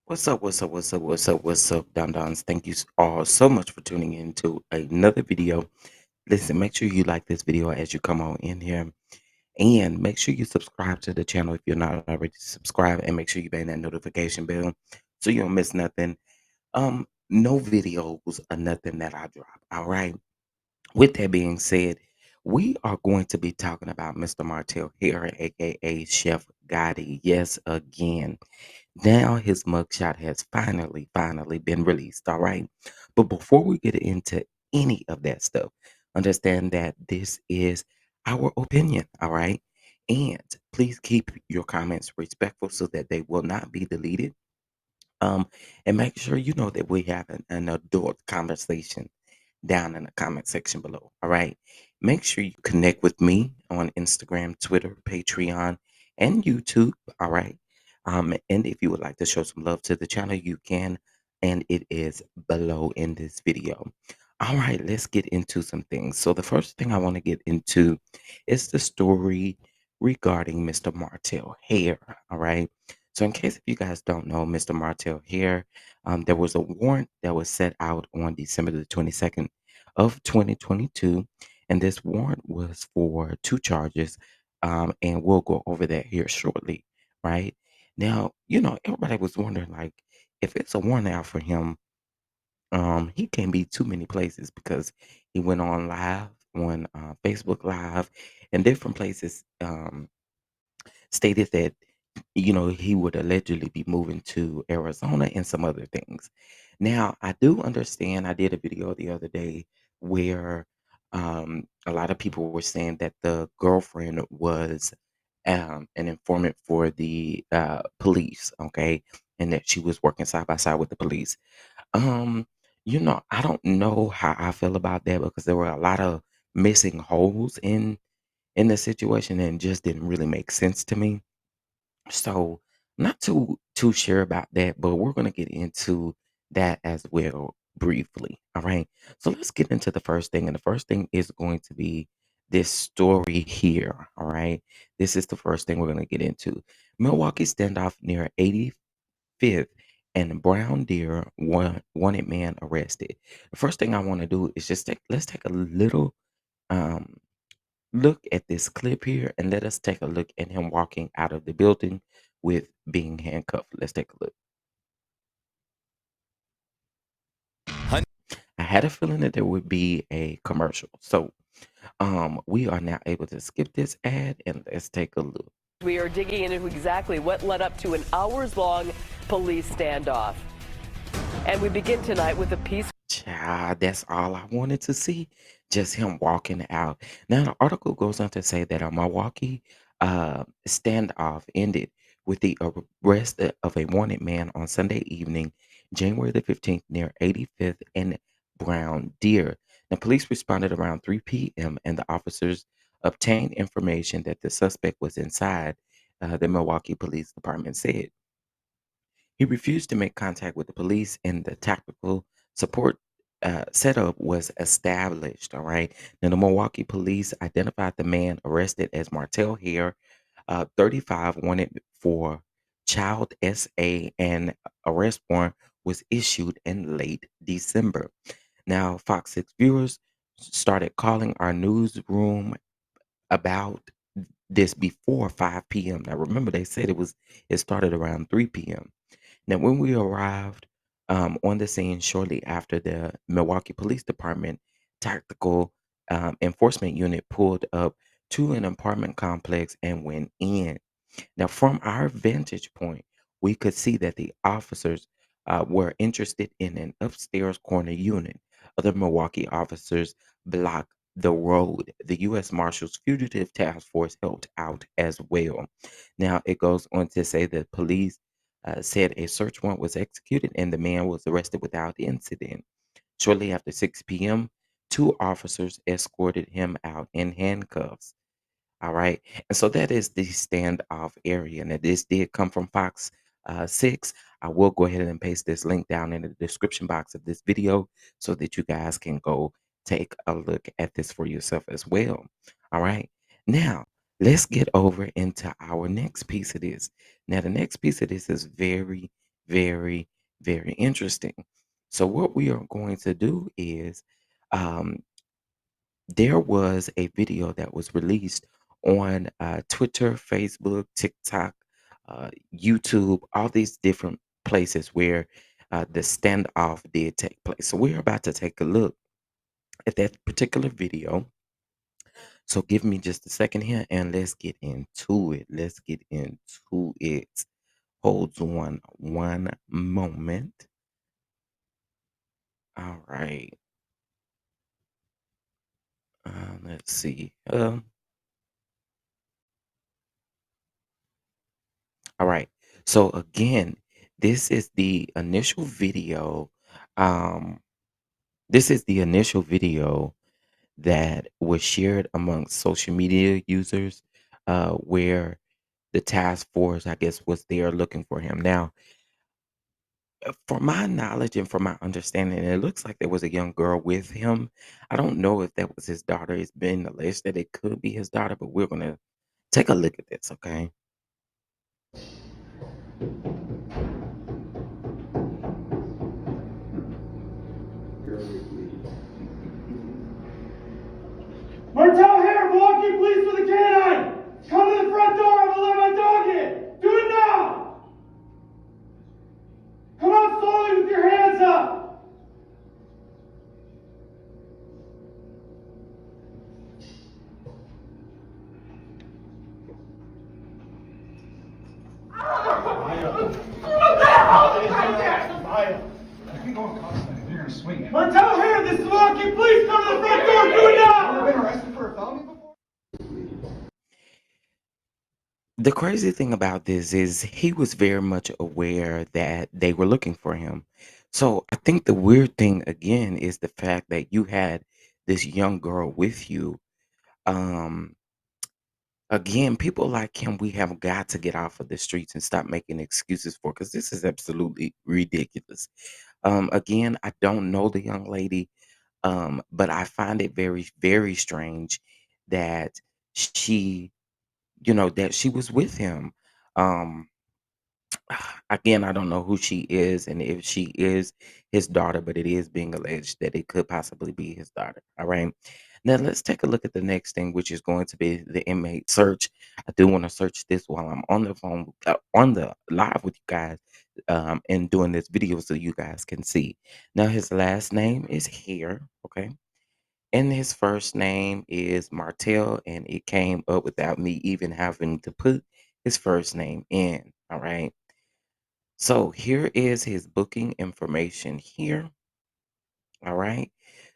What's up? What's up? What's up? What's up? What's up, Don Dons? Thank you all so much for tuning in to another video. Listen, make sure you like this video as you come on in here, and make sure you subscribe to the channel if you're not already subscribed, and make sure you bang that notification bell so you don't miss nothing. No videos or nothing that I drop. All right. With that being said, we are going to be talking about Mr. Martell Haire, aka Chef Gotti. Yes, again. Now his mugshot has finally been released, all right? But before we get into any of that stuff, understand that this is our opinion, all right? And please keep your comments respectful so that they will not be deleted. Um, and make sure you know that we have an adult conversation down in the comment section below. All right. Make sure you connect with me on Instagram, Twitter, Patreon, and YouTube. All right. And if you would like to show some love to the channel, you can. And it is below in this video. All right, let's get into some things. So the first thing I want to get into is the story regarding Mr. Martell Haire. All right. So in case if you guys don't know, Mr. Martell Haire, there was a warrant that was set out on December the 22nd of 2022, and this warrant was for two charges, and we'll go over that here shortly, right? Now, everybody was wondering, like, if it's a warrant out for him, he can't be too many places because he went on live on Facebook Live and different places. Stated that he would allegedly be moving to Arizona and some other things. Now, I do understand. I did a video the other day where a lot of people were saying that the girlfriend was an informant for the police, okay, and that she was working side by side with the police. Um, I don't know how I feel about that because there were a lot of missing holes in the situation and it just didn't really make sense to me. So, not too sure about that, but we're gonna get into that as well briefly. All right. So let's get into the first thing, and the first thing is going to be this story here. All right. This is the first thing we're gonna get into. Milwaukee standoff near 85th and Brown Deer wanted man arrested. The first thing I want to do is just let's take a little um look at this clip here and let us take a look at him walking out of the building with being handcuffed. Let's take a look. I had a feeling that there would be a commercial. So we are now able to skip this ad and let's take a look. We are digging into exactly what led up to an hours-long police standoff. And we begin tonight with a piece. Child, that's all I wanted to see. Just him walking out. Now, the article goes on to say that a Milwaukee standoff ended with the arrest of a wanted man on Sunday evening, January the 15th, near 85th and Brown Deer. Now, police responded around 3 p.m., and the officers obtained information that the suspect was inside, the Milwaukee Police Department said. He refused to make contact with the police, and the tactical support setup was established. All right. Now, the Milwaukee police identified the man arrested as Martell Haire, 35, wanted for child SA, and arrest warrant was issued in late December. Now, Fox 6 viewers started calling our newsroom about this before 5 p.m. Now, remember, they said it started around 3 p.m. Now, when we arrived on the scene shortly after, the Milwaukee Police Department tactical enforcement unit pulled up to an apartment complex and went in. Now, from our vantage point, we could see that the officers were interested in an upstairs corner unit. Other Milwaukee officers blocked the road. The U.S. Marshals Fugitive Task Force helped out as well. Now, it goes on to say that police said a search warrant was executed and the man was arrested without incident. Shortly after 6 p.m., two officers escorted him out in handcuffs. All right. And so that is the standoff area. And this did come from Fox 6. I will go ahead and paste this link down in the description box of this video so that you guys can go take a look at this for yourself as well. All right. Now, let's get over into our next piece of this. Now, the next piece of this is very very, very interesting. So what we are going to do is um, there was a video that was released on Twitter, Facebook, TikTok, YouTube, all these different places where the standoff did take place. So we're about to take a look at that particular video. So give me just a second here and let's get into it. Let's get into it. Hold on one moment. All right. Let's see. All right. So again, this is the initial video. Um, this is the initial video that was shared amongst social media users, where the task force, I guess, was there looking for him. Now, from my knowledge and from my understanding, it looks like there was a young girl with him. I don't know if that was his daughter. It's been alleged that it could be his daughter, but we're gonna take a look at this, okay? Martell Haire, walking police with a canine! Come to the front door, I'm gonna let my dog in! Do it now! Come out slowly with your hands up! Martell Haire, this is walking police! Come to the front door, do it now! Been arrested for a felony before? The crazy thing about this is he was very much aware that they were looking for him. So I think the weird thing again is the fact that you had this young girl with you. Um, Again, people like him, we have got to get off of the streets and stop making excuses for because this is absolutely ridiculous. Again, I don't know the young lady, but I find it very, very strange that she, that she was with him. Um, Again, I don't know who she is and if she is his daughter, but it is being alleged that it could possibly be his daughter. All right. Now let's take a look at the next thing, which is going to be the inmate search. I do want to search this while I'm on the phone, on the live with you guys, and doing this video so you guys can see. Now his last name is Haire, okay, and his first name is Martell, and it came up without me even having to put his first name in. All right. So here is his booking information here. All right.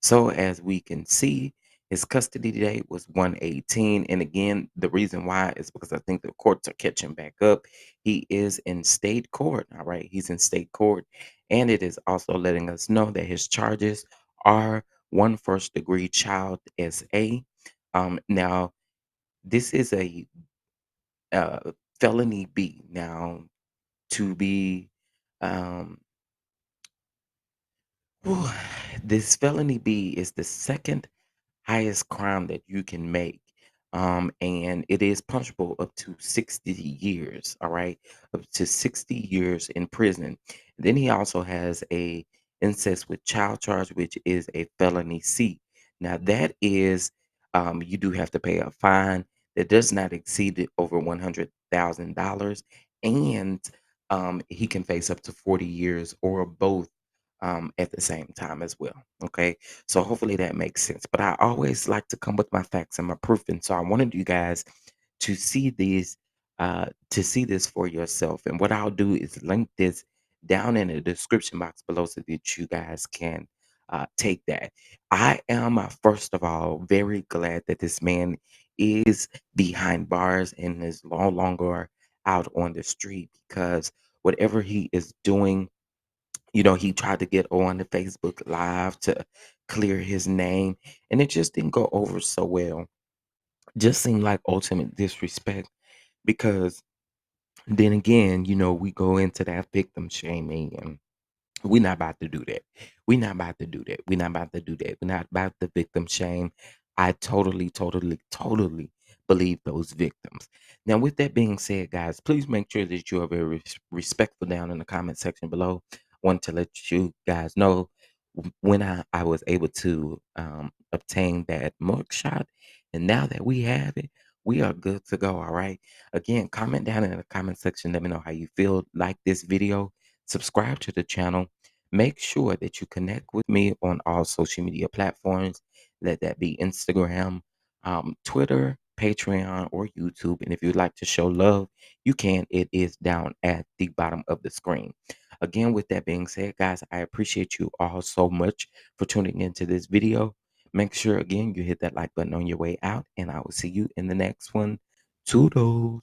So as we can see, his custody date was 118. And again, the reason why is because I think the courts are catching back up. He is in state court. All right. He's in state court. And it is also letting us know that his charges are one first degree child SA. Now, this is a felony B. Now, to be um, Whew, this felony B is the second highest crime that you can make. And it is punishable up to 60 years, all right? Up to 60 years in prison. Then he also has a incest with child charge, which is a felony C. Now that is you do have to pay a fine that does not exceed over $100,000, and he can face up to 40 years or both at the same time as well. Okay, so hopefully that makes sense. But I always like to come with my facts and my proof, and so I wanted you guys to see these, to see this for yourself. And what I'll do is link this down in the description box below so that you guys can take that. I am, first of all, very glad that this man is behind bars and is no longer out on the street because whatever he is doing, he tried to get on the Facebook Live to clear his name, and it just didn't go over so well. Just seemed like ultimate disrespect because then again, we go into that victim shaming, and we're not about to do that. We're not about to do that. We're not about to do that. We're not about the victim shame. I totally, totally, totally believe those victims. Now, with that being said, guys, please make sure that you are very respectful down in the comment section below. I want to let you guys know when I was able to obtain that mugshot, and now that we have it, we are good to go. All right. Again, comment down in the comment section. Let me know how you feel. Like this video, subscribe to the channel. Make sure that you connect with me on all social media platforms. Let that be Instagram, Twitter, Patreon, or YouTube. And if you'd like to show love, you can. It is down at the bottom of the screen. Again, with that being said, guys, I appreciate you all so much for tuning into this video. Make sure, again, you hit that like button on your way out, and I will see you in the next one. Toodles.